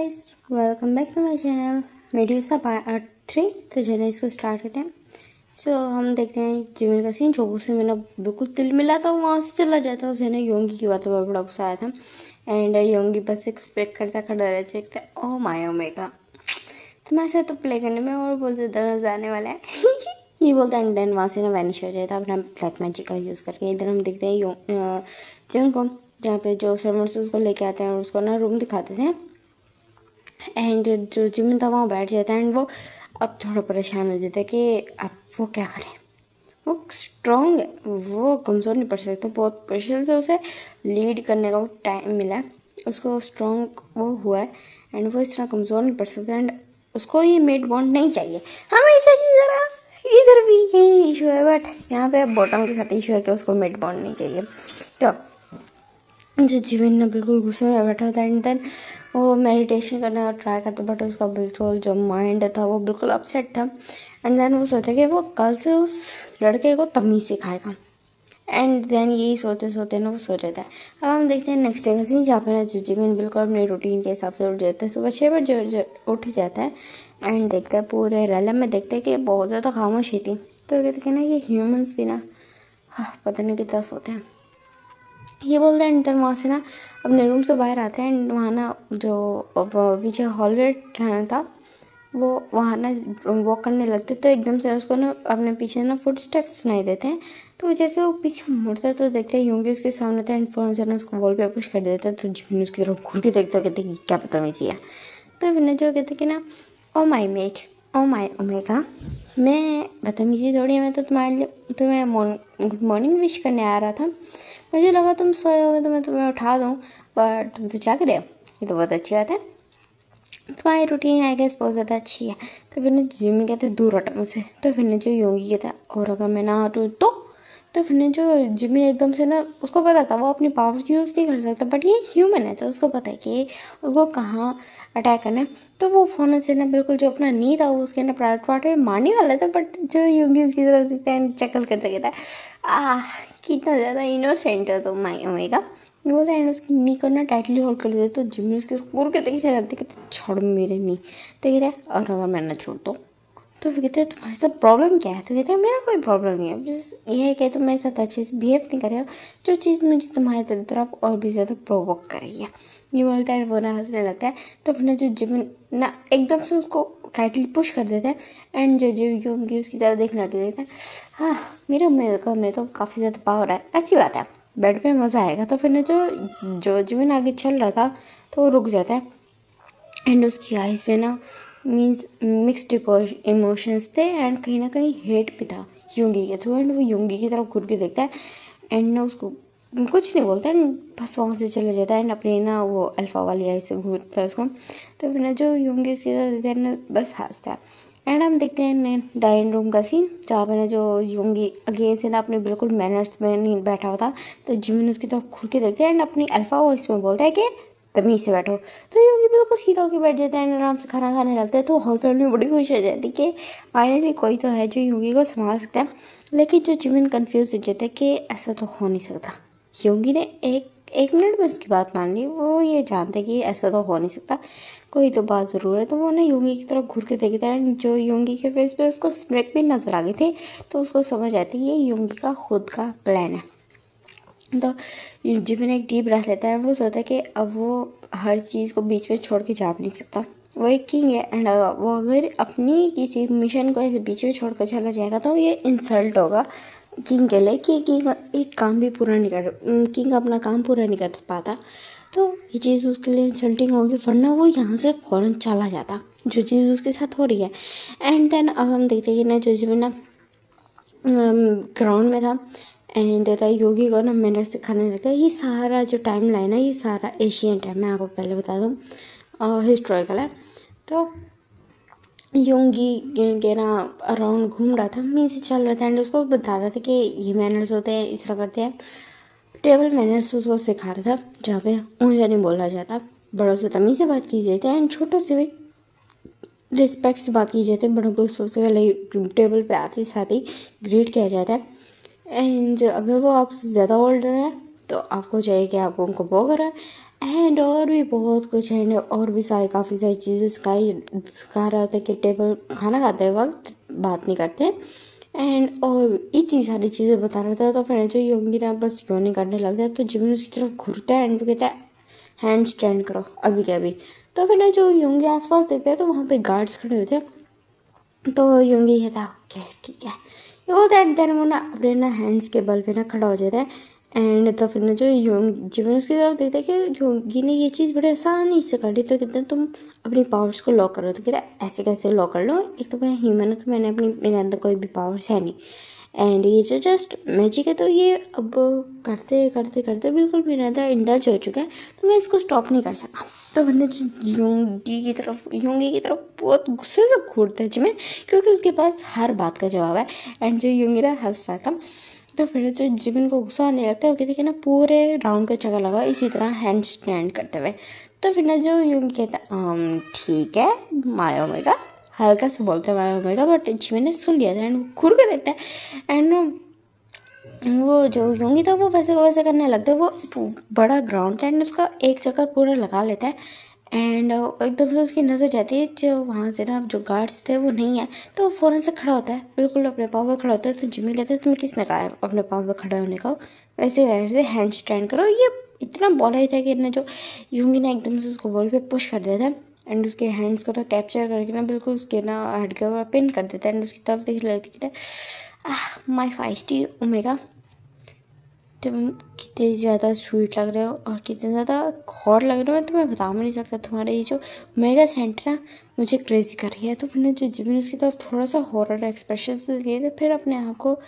Guys, welcome back to my channel. Videos का part 3। तो चलिए इसको स्टार्ट करते हैं। हम देखते हैं जिमिन का सीन। जो उससे मेरा बिल्कुल तिल मिला था, वहाँ से चला जाता है। उसे ना योंगी की बातों पर बड़ा गुस्सा आया था। एंड योंगी बस एक्सपेक्ट करता खड़ा रह देखता है, ओह माय ओमेगा तुम्हारे साथ तो प्ले करने में और बहुत ज़्यादा मजा आने वाला है। ये बोलता है। एंड देन वहाँ से ना वैनिश हो जाता है अपना ब्लैक मैजिक का यूज़ करके। इधर हम देखते हैं जिमिन को, जहाँ पे जो सर्वेंट्स उसको लेके आते हैं और उसको ना रूम दिखाते थे। एंड जो जिमिन था वहाँ बैठ जाता है। एंड वो अब थोड़ा परेशान हो जाता है कि अब वो क्या करे। वो स्ट्रॉन्ग है, वो कमज़ोर नहीं पड़ सकता। बहुत मुश्किल से उसे लीड करने का वो टाइम मिला है, उसको स्ट्रॉन्ग वो हुआ है। एंड वो इस तरह कमज़ोर नहीं पड़ सकता। एंड उसको ये मेड बॉन्ड नहीं चाहिए हमेशा की तरह। इधर भी यही इशू है, बट यहाँ पे बॉटम के साथ इशू है कि उसको मेड बॉन्ड नहीं चाहिए। तो जो जिमिन ना बिल्कुल गुस्से में बैठा होता है। एंड देन वो मेडिटेशन करना ट्राई करता, बट उसका बिल्कुल जो माइंड था वो बिल्कुल अपसेट था। एंड देन वो सोचता कि वो कल से उस लड़के को तमीज़ सिखाएगा। एंड देन यही सोते सोते ना वो सो जाता है। अब हम देखते हैं नेक्स्ट डे का सीन, जहाँ पे ना जो जिमिन बिल्कुल अपने रूटीन के हिसाब से उठ जाता है। सुबह 6 बजे उठ जाता है। एंड देखता है पूरे रैलम में, देखते हैं कि बहुत ज़्यादा खामोशी थी। तो कहते हैं ना ये ह्यूमंस भी ना पता नहीं कितना सोते हैं। ये बोलते हैं। एंड वहाँ से ना अपने रूम से बाहर आते हैं। एंड वहाँ ना जो पीछे हॉलवे था वो वहाँ ना वॉक करने लगते, तो एकदम से उसको ना अपने पीछे ना फुट स्टेप्स सुनाई देते हैं। तो जैसे वो पीछे मुड़ता है तो देखते हैं योंगी उसके सामने था। एंड फ़ौरन से ना उसको वॉल पे पुश कर देता है। तो जिमिन उसकी तरफ घूर के देखता है, कहते कि क्या पता मैं है। तो फिर जो कहते कि ना ओ माई मेट, ओ माई ओमेगा, मैं बदतमीजी थोड़ी है, मैं तो तुम्हारे लिए तुम्हें गुड मॉर्निंग विश करने आ रहा था। मुझे लगा तुम सोए होगे तो मैं तुम्हें उठा दूँ, पर तुम तो जाग रहे हो। ये तो बहुत अच्छी बात है, तुम्हारी रूटीन आई गेस बहुत ज़्यादा अच्छी है। तो फिर ना जिमिन कहते दूर हटो मुझसे। तो फिर ना जो योंगी कहता है और अगर मैं ना हटूँ तो फिर ना जो जिमिन एकदम से ना उसको पता था वो अपनी पावर्स यूज़ नहीं कर सकता, बट ये ह्यूमन है तो उसको पता है कि उसको कहाँ अटैक करना है। तो वो फ़ौरन से ना बिल्कुल जो अपना नी था वो उसके ना प्राइवेट पार्ट में मारने वाला था, बट जो योंगी उसकी तरफ देखता है एंड चकल करते कहता है कितना ज़्यादा इनोसेंट हो तुम माई ओमेगा। ये बोलता है। एंड उसकी नी को ना टाइटली होल्ड कर देते। तो जिमिन उसके घूर के देखने लगते कि छोड़ मेरे नी। तो कहते हैं और अगर मैं ना छोड़ तो फिर कहते हैं तुम्हारे साथ प्रॉब्लम क्या है। तो कहते हैं मेरा कोई प्रॉब्लम नहीं है, बस ये है कि तुम मेरे साथ अच्छे से बिहेव नहीं कर रहे हो, जो चीज़ मुझे तुम्हारी तरफ और भी ज़्यादा प्रोवोक कर रही है। ये बोलता है, वो ना हंसने लगता है। तो फिर ना जो जिमिन ना एकदम से उसको टाइटली पुश कर देता है। एंड जो योंगी उसकी तरफ देखने लग देता है। मेरे में तो काफ़ी ज़्यादा पावर है, अच्छी बात है, बेड पे मज़ा आएगा। तो फिर ना जो जिमिन आगे चल रहा था तो वो रुक जाता है। एंड उसकी आइज़ में ना मीन्स मिक्सड इमोशंस थे। एंड कहीं ना कहीं हेट भी था योंगी के थ्रू। एंड वो योंगी की तरफ घूर के देखता है। एंड ना उसको कुछ नहीं बोलता है, बस वहाँ से चले जाता है। एंड अपनी ना वो अल्फ़ा वाली आई से घूरता है उसको। तो फिर ना जो योंगी उसकी तरफ देखता है ना बस हंसता है। एंड हम देखते हैं डाइनिंग रूम का सीन, जहाँ पे ना जो योंगी अगेन से ना अपने बिल्कुल मैनर्स में नहीं बैठा हुआ था। तो जिमिन उसकी तरफ घूर के देखते हैं एंड अपनी अल्फ़ा वॉइस में बोलता है कि तमीज़ से बैठो। तो योगी बिल्कुल सीधा होकर बैठ जाता है, आराम से खाना खाने लगता है। तो होल फैमिली बड़ी खुश हो जाती है कि फाइनली कोई तो है जो योगी को संभाल सकता है। लेकिन जो जिमिन कंफ्यूज हो जाता है कि ऐसा तो हो नहीं सकता। योगी ने एक मिनट में उसकी बात मान ली। वो ये जानते हैं कि ऐसा तो हो नहीं सकता, कोई तो बात ज़रूर है। तो वो ना योगी की तरफ घूर के देखता है। जो योगी के फेस पे उसको स्मिक भी नजर आ गई थी। तो उसको समझ आती है ये योगी का खुद का प्लान है। तो जिमिन एक डीप ब्रेथ लेता है। वो सोचता है कि अब वो हर चीज़ को बीच में छोड़ के जा भी नहीं सकता। वो एक किंग है। एंड वो अगर अपनी किसी मिशन को ऐसे बीच में छोड़ कर चला जाएगा तो ये इंसल्ट होगा किंग के लिए कि किंग एक काम भी पूरा नहीं कर किंग अपना काम पूरा नहीं कर पाता। तो ये चीज़ उसके लिए इंसल्टिंग होगी, वरना वो यहाँ से फ़ौरन चला जाता, जो चीज़ उसके साथ हो रही है। एंड देन अब हम देखते हैं कि ना जो जिमिन ना ग्राउंड में था। एंड योगी को ना मैनर सिखाने लगता है। ये सारा जो टाइम लाइन है ये सारा एशियंट है, मैं आपको पहले बता दूँ, हिस्टोरिकल है। तो योगी के ना अराउंड घूम रहा था, मीन से चल रहा था। एंड उसको बता रहा था कि ये मैनर्स होते हैं, इस तरह करते हैं। टेबल मैनर्स उसको सिखा रहा था, जहाँ पे ऊँचा नहीं बोला जाता, बड़ों से तमीज़ से बात की जाती है। एंड छोटों से भी रिस्पेक्ट से बात की जाती है। बड़ों को सबसे पहले टेबल पे आते साथ ही ग्रीट किया जाता है। एंड अगर वो आपसे ज़्यादा ओल्डर है तो आपको चाहिए कि आप उनको बो करें। एंड और भी बहुत कुछ है, और भी सारी काफ़ी सारी चीज़ें सिखा रहा था कि टेबल खाना खाते वक्त बात नहीं करते। एंड और इतनी सारी चीज़ें बता रहा था। तो फिर जो योगी ना बस क्यों नहीं करने लग गया, तो जिमिन उसकी तरफ घूरता है एंड कहता है हैंड स्टैंड करो अभी के अभी। तो फिर ना जो योगी आसपास देखते हैं तो वहाँ पे गार्ड्स खड़े होते हैं। तो योगी कहता है ओके ठीक है, वो दैट देन वो ना अपने ना हैंड्स के बल पे ना खड़ा हो जाता है। एंड तो फिर ना जो जीवन उसकी तरफ देखता है कि योगी ने ये चीज़ बड़े आसानी से कर दी। तो कहते हैं तुम अपनी पावर्स को लॉक करो। तो कहता है ऐसे कैसे लॉक कर लो, एक तो मैं ह्यूमन हूँ, तो मैंने मेरे अंदर कोई भी पावर्स है नहीं, एंड ये जो जस्ट मैजिक है। तो ये अब करते करते करते बिल्कुल मेरे अंदर इंडल्ज हो चुका है, तो मैं इसको स्टॉप नहीं कर सका। तो मैंने योंगी की तरफ बहुत गुस्से से घूरता है जिमें, क्योंकि उसके पास हर बात का जवाब है। एंड जो योंगी ना हंस रहा था। तो फिर जो जिमिन को गुस्सा आने लगता है, वो कहते ना पूरे राउंड का चक्कर लगा इसी तरह हैंड स्टैंड करते हुए। तो फिर ना जो योंगी कहता है ठीक है माया ओमेगा, हल्का से बोलते हैं माया ओमेगा, बट जिमिन ने सुन लिया था एंड घूर के देखता है। एंड वो जो योंगी था वो वैसे वैसे करने लगता है। वो बड़ा ग्राउंड था एंड उसका एक चक्कर पूरा लगा लेता है। एंड एकदम से उसकी नज़र जाती है जो वहाँ से ना जो गार्ड्स थे वो नहीं है, तो फ़ौरन से खड़ा होता है, बिल्कुल अपने पाँव पे खड़ा होता है। तो जिमिन कहते हैं तुम्हें किसने कहा है अपने पाँव पे खड़ा होने का, वैसे वैसे हैंड स्टैंड करो। ये इतना बोला ही था कि ना जो योंगी ने एकदम से उसको वॉल पे पुश कर दिया था एंड उसके हैंड्स को ना कैप्चर करके ना बिल्कुल उसके ना हेड के ऊपर पिन कर देता है। एंड उसकी तरफ देख लगती है माई फाइस्टी ओमेगा, तुम कितने ज़्यादा स्वीट लग रहे हो और कितने ज़्यादा हॉट लग रहे हो, तो मैं बता भी नहीं सकता। तुम्हारे ये जो मेगा सेंट ना मुझे क्रेजी कर रही है। तो फिर जो जिमिन उसकी तरफ थोड़ा सा हॉरर एक्सप्रेशन से दिए थे, फिर अपने आप को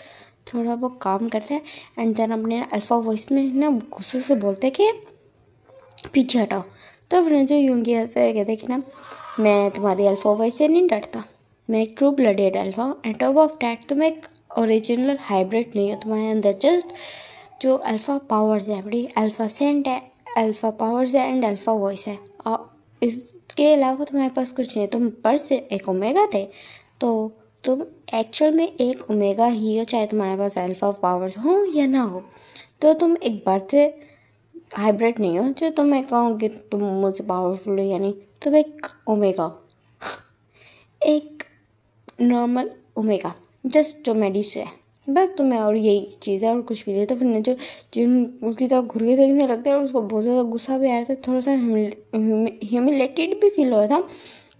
थोड़ा वो काम करते हैं एंड देन अपने अल्फ़ा वॉइस में ना गुस्से से बोलते हैं कि पीछे हटाओ। तो फिर जो योंगी ऐसे कहते कि ना मैं तुम्हारी अल्फ़ा वॉइस से नहीं डरता, मैं एक true blooded alpha and top of that तुम एक ओरिजिनल हाइब्रिड नहीं हो। तुम्हारे अंदर जस्ट जो अल्फ़ा पावर्स है, बड़ी अल्फ़ा सेंट है, अल्फ़ा पावर्स है एंड अल्फ़ा वॉइस है, और इसके अलावा तुम्हारे पास कुछ नहीं है। तुम पर से एक ओमेगा थे, तो तुम एक्चुअल में एक ओमेगा ही हो, चाहे तुम्हारे पास अल्फ़ा पावर्स हो या ना हो। तो तुम एक बर्थ से हाइब्रिड नहीं हो जो तुम मैं कहूँ कि तुम मुझसे पावरफुल हो या नहीं। तुम एक ओमेगा हो, एक नॉर्मल ओमेगा, जस्ट जो मेडिस है बस तुम्हें, और यही चीज़ है और कुछ भी नहीं। तो फिर जो जिन उसकी तरफ घूर के देखने लगता है और उसको बहुत ज़्यादा गुस्सा भी आया था, थोड़ा सा ह्यूमिलेटेड भी फील हो रहा था।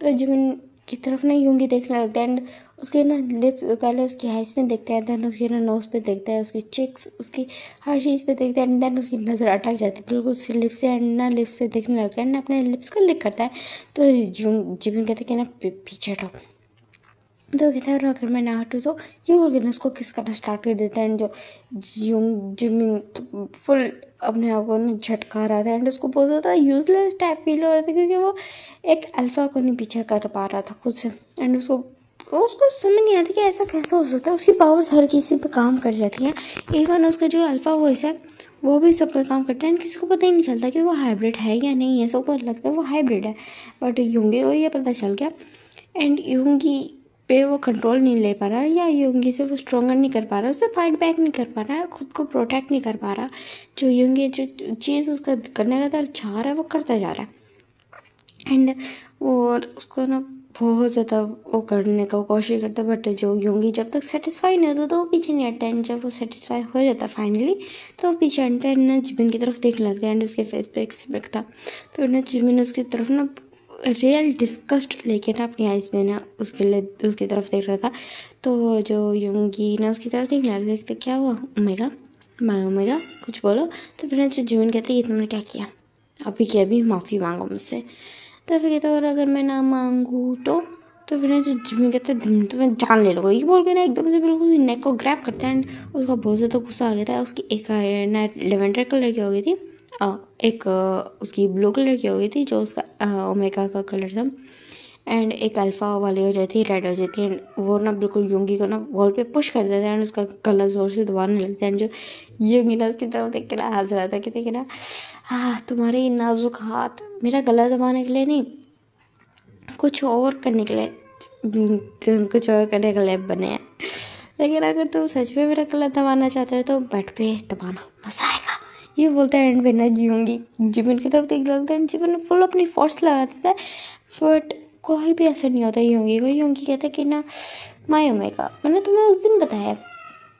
तो जिमिन की तरफ ना योंगी देखने लगता है एंड उसके ना लिप्स, पहले उसकी आइज में देखता है, देन उसके ना नोज़ पे देखता है, उसकी चिक्स, उसकी हर चीज़ पे देखता है एंड देन उसकी नज़र अटक जाती है बिल्कुल उसके लिप्स से एंड ना लिप्स से देखने लगता है एंड अपने लिप्स को लिक करता है। तो जिमिन कहते हैं कि ना पीछे हटो। तो कहता है अगर मैं ना हटूँ तो यूँ करके उसको किस करना स्टार्ट कर देता है एंड जो जिमिन फुल अपने आप को ना झटका रहा था एंड उसको बहुत ज़्यादा यूजलेस टाइप फील हो रहा था, क्योंकि वो एक अल्फ़ा को नहीं पीछा कर पा रहा था खुद से। एंड उसको समझ नहीं आता कि ऐसा कैसा हो सकता है। उसकी पावर्स हर किसी पे काम कर जाती हैं, इवन उसका जो अल्फ़ा वॉइस है वो भी सब पे काम करता है एंड किसी को पता ही नहीं चलता कि वो हाइब्रिड है या नहीं है। सबको लगता है वो हाइब्रिड है, बट योंगी को ये पता चल गया एंड योंगी पे वो कंट्रोल नहीं ले पा रहा या योंगी से वो स्ट्रॉन्गर नहीं कर पा रहा, उससे फाइट बैक नहीं कर पा रहा, खुद को प्रोटेक्ट नहीं कर पा रहा। जो योंगी जो चीज़ उसका करने का दिल चाह रहा है वो करता जा रहा है एंड और उसको ना बहुत ज़्यादा वो करने का कोशिश करता है, बट जो योंगी जब तक सेटिस्फाई नहीं होता तो वो पीछे नहीं हटता। एंड जब वो सेटिस्फाई हो जाता फाइनली तो वो पीछे हटता है एंड जिमिन की तरफ देखने लगता है एंड उसके फेस पे एक्सपेक्ट था। तो ना जिमिन उसकी तरफ ना रियल डिस्कस्ट लेके ना अपनी आइज़ में ना उसकी तरफ देख रहा था। तो जो योंगी ना उसकी तरफ देखने लग देखते क्या हुआ ओमेगा, मैं ओमेगा कुछ बोलो। तो फिर जो जिमिन कहते ये तुमने क्या किया, अभी की अभी माफ़ी मांगो मुझसे। तो फिर कहता और अगर मैं ना मांगूँ तो फिर जो जिमिन कहते तो मैं जान ले लूँगा, ये बोल के ना एकदम से बिल्कुल उसकी नेक को ग्रैब करता है एंड उसका बहुत ज़्यादा गुस्सा आ गया था। उसकी एक ना लेवेंडर कलर की हो गई थी, एक उसकी ब्लू कलर की हो गई थी जो उसका ओमेगा का कलर था, एंड एक अल्फ़ा वाली हो जाती है रेड हो जाती है। वो ना बिल्कुल योंगी को ना वॉल पे पुश कर देता है एंड उसका गला ज़ोर से दबाने लगता है एंड जो योंगी ना उसकी तरफ देख के ना हंस रहा था कि देखे ना तुम्हारे ये नाजुक हाथ मेरा गला दबाने के लिए नहीं, कुछ और करने के लिए बने हैं, लेकिन अगर तुम सच में मेरा गला दबाना चाहते हो तो बेड पे दबाना मज़ा आएगा, ये बोलता है एंड फिर ना जीऊँगी जिमिन की तरफ देख लगता है, जिमिन फुल अपनी फोर्स लगा देता है बट कोई भी असर नहीं होता योंगी को। योंगी कहता है कि ना माय ओमेगा, मैंने तुम्हें उस दिन बताया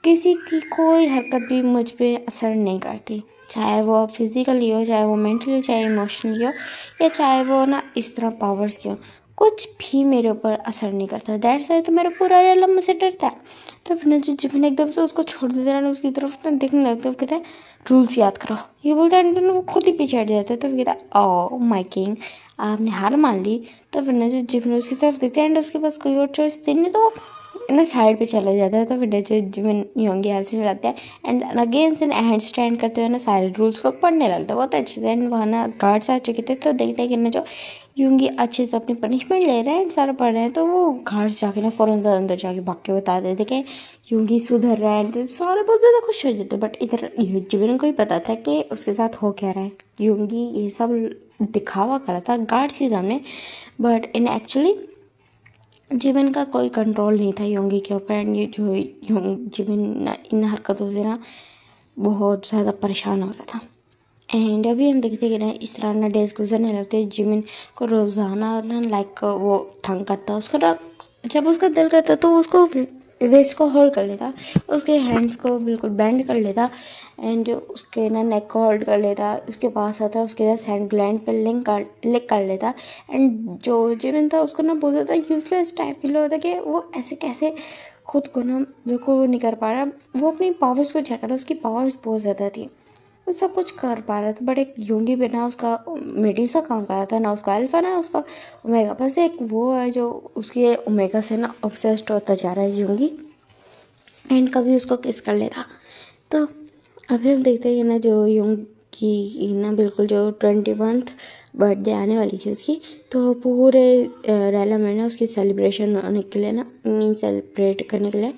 किसी की कोई हरकत भी मुझ पे असर नहीं करती, चाहे वो फिजिकली हो, चाहे वो मेंटली हो, चाहे इमोशनली हो, या चाहे वो ना इस तरह पावर्स की हो, कुछ भी मेरे ऊपर असर नहीं करता। दैट्स वाई तो मेरा पूरा रेलम मुझसे डरता है। तो फिर ना जो जिमिन एकदम से उसको छोड़ देता है ना, उसकी तरफ ना देखने लगता है, वो कहता है रूल्स याद करो, ये बोलता है एंड वो खुद ही पीछे हट जाता है। तो फिर कहता है ओ माय किंग, आपने हार मान ली। तो फिर ना जो जिमिन उसकी तरफ देखता है एंड उसके पास कोई और चॉइस थी नहीं, तो ना साइड पे चला जाता है। तो फिर जो जिमिन योंगी हंसने लगता है एंड अगेन से हैंड स्टैंड करते हुए ना सारे रूल्स को पढ़ने लगता है बहुत अच्छे से। एंड वहाँ ना गार्ड्स आ चुके थे, तो देखते हैं कि ना जो योंगी अच्छे से अपनी पनिशमेंट ले रहे हैं एंड सारा पढ़ रहे हैं, तो वो गार्ड्स जाके ना फ़ौरन अंदर जाके भाग के बता देते कि योंगी सुधर रहा है, तो सारे बहुत ज़्यादा खुश हो जाते। बट इधर जिमिन को ही पता था कि उसके साथ हो क्या रहा है, योंगी ये सब दिखावा कर रहा था गार्ड्स के सामने, बट इन एक्चुअली जिमिन का कोई कंट्रोल नहीं था योंगी के ऊपर। एंड ये जो जिमिन इन हरकतों से ना बहुत ज़्यादा परेशान हो रहा था। एंड अभी हम देखते हैं कि ना इस तरह ना डेज गुजरने लगते हैं। जिमिन को रोज़ाना ना लाइक वो तंग करता, उसको ना जब उसका दिल करता तो उसको वेस्ट को होल्ड कर लेता, उसके हैंड्स को बिल्कुल बेंड कर लेता एंड उसके ना नेक को होल्ड कर लेता, उसके पास आता, उसके ना सैंड ग्लैंड पर लिक कर लेता। एंड जो जिमिन था उसको ना बहुत ज़्यादा यूजलेस टाइप फील होता कि वो ऐसे कैसे खुद को ना बिल्कुल वो नहीं कर पा रहा, वो अपनी पावर्स को चेक कर रहा, उसकी पावर्स बहुत ज़्यादा थी, वो सब कुछ कर पा रहा था। बट एक योंगी पे ना उसका मेड्यूसा काम कर रहा था, ना उसका अल्फा ना उसका ओमेगा, बस एक वो है जो उसके ओमेगा से ना ऑब्सेस्ड होता जा रहा है योंगी, एंड कभी उसको किस कर लेता। तो अभी हम देखते हैं ना जो योंगी ना बिल्कुल जो 21th बर्थडे आने वाली थी उसकी, तो पूरे रैला में ना उसकी सेलिब्रेशन होने के लिए ना मीन सेलिब्रेट करने के लिए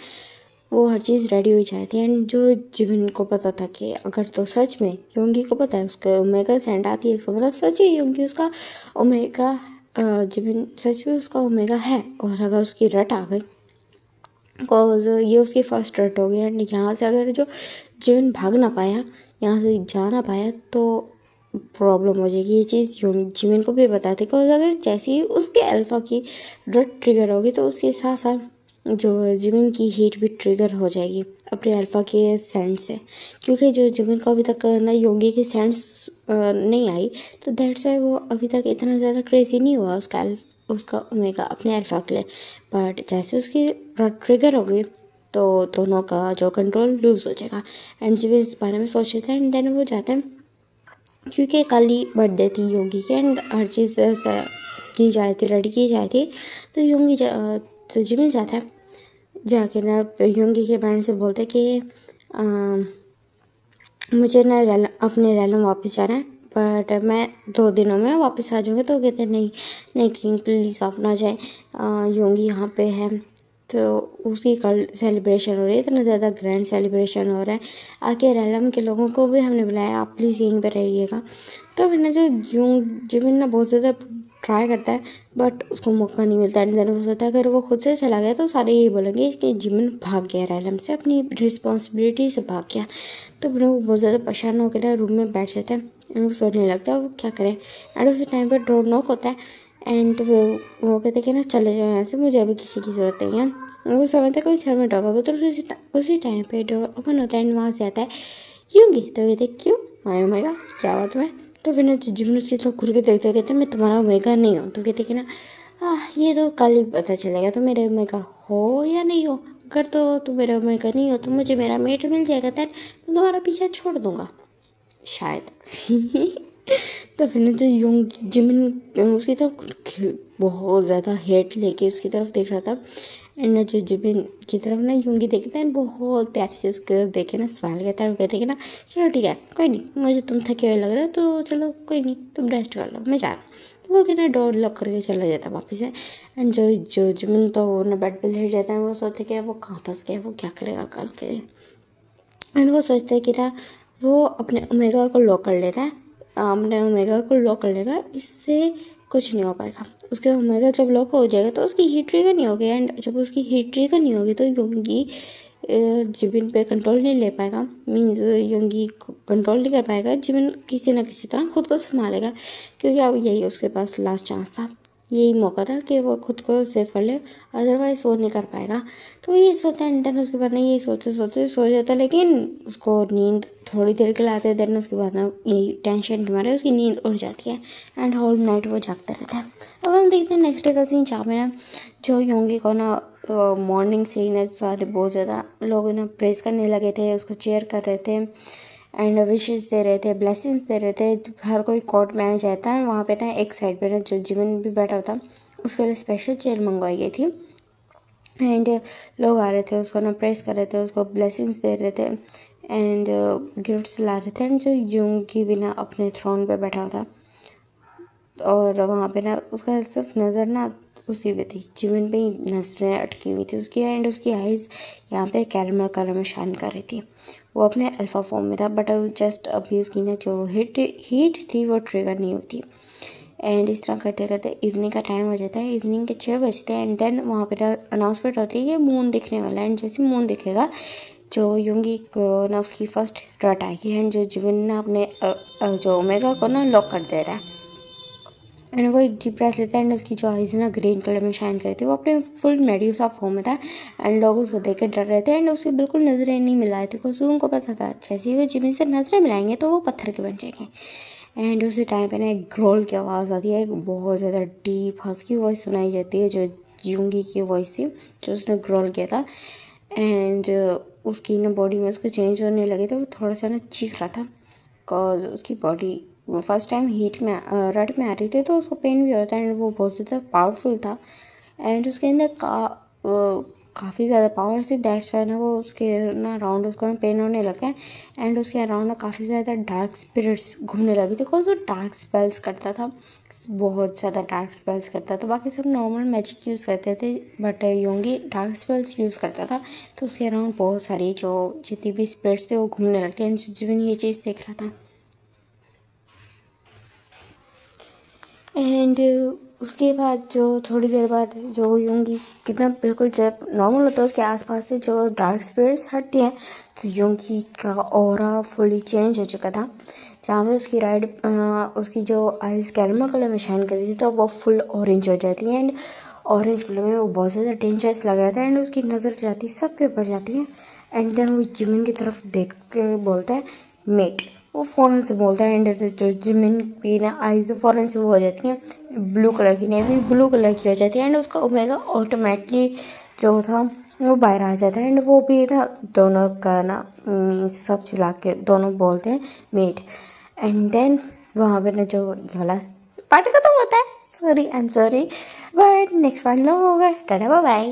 वो हर चीज़ रेडी हो जाती है। एंड जो जिमिन को पता था कि अगर तो सच में योंगी को पता है उसका ओमेगा सेंड आती है, इसका मतलब सच ही योंगी उसका ओमेगा जिमिन सच में उसका ओमेगा है, और अगर उसकी रट आ गई बिकॉज ये उसकी फर्स्ट रट हो गई। एंड यहाँ से अगर जो जिमिन भाग ना पाया, यहाँ से जा ना पाया, तो प्रॉब्लम हो जाएगी। ये चीज़ जिमिन को भी बताते बिकॉज अगर जैसे ही उसके अल्फा की रट ट्रिगर होगी तो उसके साथ साथ जो जिमिन की हीट भी ट्रिगर हो जाएगी अपने अल्फा के सेंड से, क्योंकि जो जिमिन को अभी तक ना योंगी की सेंड्स नहीं आई, तो दैट्स वाई वो अभी तक इतना ज़्यादा क्रेजी नहीं हुआ उसका ओमेगा अपने अल्फा के लिए। बट जैसे उसकी ट्रिगर हो गई तो दोनों का जो कंट्रोल लूज़ हो जाएगा। एंड जिमिन इस बारे में सोच रहे थे एंड देन वो जाते हैं, क्योंकि कल ही बर्थडे थी योंगी की एंड हर चीज़ की जाए थी, रेडी की जाए थी, तो तो जिमिन जाता है, जाके ना योंगी के पेरेंट्स से बोलते कि मुझे ना अपने रैलम वापस जाना है, बट मैं 2 दिनों में वापस आ जाऊँगा। तो कहते नहीं नहीं किंग प्लीज़ आप ना जाए, योंगी यहाँ पे है, तो उसकी कल सेलिब्रेशन हो रही है, इतना ज़्यादा ग्रैंड सेलिब्रेशन हो रहा है, आके रैलम के लोगों को भी हमने बुलाया, आप प्लीज़ यहीं पे रहिएगा। तो फिर ना जो जिमिन ना बहुत ज़्यादा ट्राई करता है बट उसको मौका नहीं मिलता। एंड देन हो सकता है अगर वो खुद से चला गया तो सारे यही बोलेंगे कि जिमिन भाग गया रैलम से, अपनी रिस्पॉन्सिबिलिटी से भाग गया। तो फिर वो बहुत ज़्यादा परेशान होकर ना रूम में बैठ जाता है एंड वो सोने लगता है, वो क्या करे। एंड उसी टाइम पर डोर नॉक होता है एंड वो कहते हैं कि ना चले जाओ यहाँ से, मुझे अभी किसी की ज़रूरत नहीं है। वो समझता है कोई सर्वेंट होगा, तो उसी टाइम पर डोर ओपन होता है एंड वहाँ से आता है योंगी। तो कहते क्यों माया ओमेगा क्या हुआ तुम्हें। तो फिर ना जिमिन उसकी तरफ घूर के देखते कहते मैं तुम्हारा ओमेगा नहीं हूँ। तो कहते कि ना ये तो कल ही पता चलेगा तो मेरे ओमेगा हो या नहीं हो, अगर तो तुम मेरा ओमेगा नहीं हो तो मुझे मेरा मेट मिल जाएगा, तब मैं तुम्हारा पीछा छोड़ दूंगा शायद। तो फिर ना जो जिमिन उसकी तरफ बहुत ज़्यादा हेट लेके उसकी तरफ देख रहा था एंड ना जो जिमिन की तरफ ना योंगी देखता है बहुत प्यार से उसको देखे ना स्माइल करता है, कहते कि ना चलो ठीक है कोई नहीं, मुझे तुम थके हुए लग रहे हो तो चलो कोई नहीं तुम रेस्ट कर लो, मैं जा रहा हूँ। तो वो कहना डोर लॉक करके चला जाता है वापस से। एंड जो जिमिन तो वो ना बेड पर लेट जाता है, वो सोचते कि वो कहाँ फंस गया, वो क्या करेगा कल के। एंड वो सोचते हैं कि ना वो अपने ओमेगा को लॉक कर लेता है, अपने ओमेगा को लॉक कर लेगा, इससे कुछ नहीं हो पाएगा। उसके ओमेगा जब लॉक हो जाएगा तो उसकी हीट ट्रिगर नहीं होगी, एंड जब उसकी हीट ट्रिगर नहीं होगी तो योंगी जिमिन पे कंट्रोल नहीं ले पाएगा, मीन्स योंगी कंट्रोल नहीं कर पाएगा, जिमिन किसी ना किसी तरह खुद को संभालेगा, क्योंकि अब यही उसके पास लास्ट चांस था, यही मौका था कि वो खुद को सेव कर ले, अदरवाइज वो नहीं कर पाएगा। तो ये सोचता है, देन उसके बाद ना ये सोचते सोचते सो जाता है, लेकिन उसको नींद थोड़ी देर के लिए आते हैं, देन उसके बाद ना यही टेंशन के मारे उसकी नींद उड़ जाती है एंड होल नाइट वो जागता रहता है। अब हम देखते हैं नेक्स्ट डे का सीन, जहाँ पे ना जो योंगी को ना मॉर्निंग से ही ना सारे बहुत ज़्यादा लोग ना प्रेस करने लगे थे, उसको चेयर कर रहे थे एंड विशेस दे रहे थे, ब्लेसिंग्स दे रहे थे। हर कोई कोर्ट में आ जाता है, वहाँ पे ना एक साइड पे ना जो जिमिन भी बैठा होता उसके लिए स्पेशल चेयर मंगवाई गई थी एंड लोग आ रहे थे, उसको ना प्रेस कर रहे थे, उसको ब्लेसिंग्स दे रहे थे एंड गिफ्ट्स ला रहे थे एंड जो योंगी भी ना अपने थ्रोन पे बैठा होता और वहाँ पे ना उसका सिर्फ नज़र ना उसी पे थी, जिमिन पे ही नजरें अटकी हुई थी उसकी एंड उसकी आइज़ यहाँ पे कैरमल कलर में शाइन कर रही थी। वो अपने अल्फ़ा फॉर्म में था, बट जस्ट अभी उसकी ना जो हीट थी वो ट्रिगर नहीं हुई थी एंड इस तरह करते करते इवनिंग का टाइम हो जाता है, इवनिंग के 6 बजते हैं एंड देन वहाँ पे अनाउंसमेंट होती है कि मून दिखने वाला है एंड जैसे मून दिखेगा जो योंगी को ना उसकी फर्स्ट रट आएगी एंड जो जिमिन ना अपने जो ओमेगा को ना लॉक कर दे रहा है एंड वो एक डीप ब्रेथ लेता है एंड उसकी जो आइज़ ना ग्रीन कलर में शाइन करती है, वो अपने फुल मेड्यूसा फॉर्म में था एंड लोग उसको देख के डर रहे थे एंड उसकी बिल्कुल नज़रें नहीं मिला रही थी, क्योंकि उनको पता था जैसे ही वो जिमिन से नज़रें मिलाएंगे तो वो पत्थर के बन जाएंगे। एंड उसी टाइम पे ना एक ग्रोल की आवाज़ आती है, एक बहुत ज़्यादा डीप हस्की वॉइस सुनाई जाती है, जो योंगी की वॉइस थी जो उसने ग्रोल किया था एंड उसकी ना बॉडी में उसको चेंज होने लगे थे, वो थोड़ा सा ना चीख रहा था बिकॉज उसकी बॉडी वो फर्स्ट टाइम हीट में रट में आ रही थी तो उसको पेन भी हो रहा था एंड वो बहुत ज़्यादा पावरफुल था एंड उसके अंदर काफ़ी ज़्यादा पावर थी, दैट्स वाई ना वो उसके ना अराउंड उसको ना पेन होने लगा एंड उसके अराउंड ना काफ़ी ज़्यादा डार्क स्पिरिट्स घूमने लगे थे, बिकॉज वो डार्क स्पेल्स करता था, बहुत ज़्यादा डार्क स्पेल्स करता था। बाकी सब नॉर्मल मैजिक यूज़ करते थे बट योंगी डार्क स्पेल्स यूज़ करता था, तो उसके अराउंड बहुत सारी जो जितनी भी स्पिरिट्स थे वो घूमने लगते हैं एंड जिमिन ये चीज़ देख रहा था एंड उसके बाद जो थोड़ी देर बाद जो योंगी कितना बिल्कुल जब नॉर्मल होता है उसके आसपास से जो डार्क स्पिरिट्स हटती हैं तो योंगी का ऑरा फुली चेंज हो चुका था, जहाँ पे उसकी उसकी जो आइज़ कैरमल कलर में शाइन कर रही थी तो वो फुल ऑरेंज हो जाती है एंड ऑरेंज कलर में वो बहुत ज़्यादा डेंजरस लग रहा था एंड उसकी नज़र जाती सबके ऊपर जाती है एंड देन वो जिमिन की तरफ देख के बोलता है मेट, वो फ़ौरन से बोलता है एंड जो जिमिन की ना आइज़ फ़ौरन से वो हो जाती हैं ब्लू कलर की, नेवी ब्लू कलर की हो जाती है एंड उसका ओमेगा ऑटोमेटिकली जो था वो बाहर आ जाता है एंड वो भी ना दोनों का ना मीन्स सब चिल्ला के दोनों बोलते हैं मेट एंड देन वहाँ पे ना जो ये वाला पार्ट खत्म होता है। Sorry I am sorry but next part लो होगा, टाटा बाय बाय।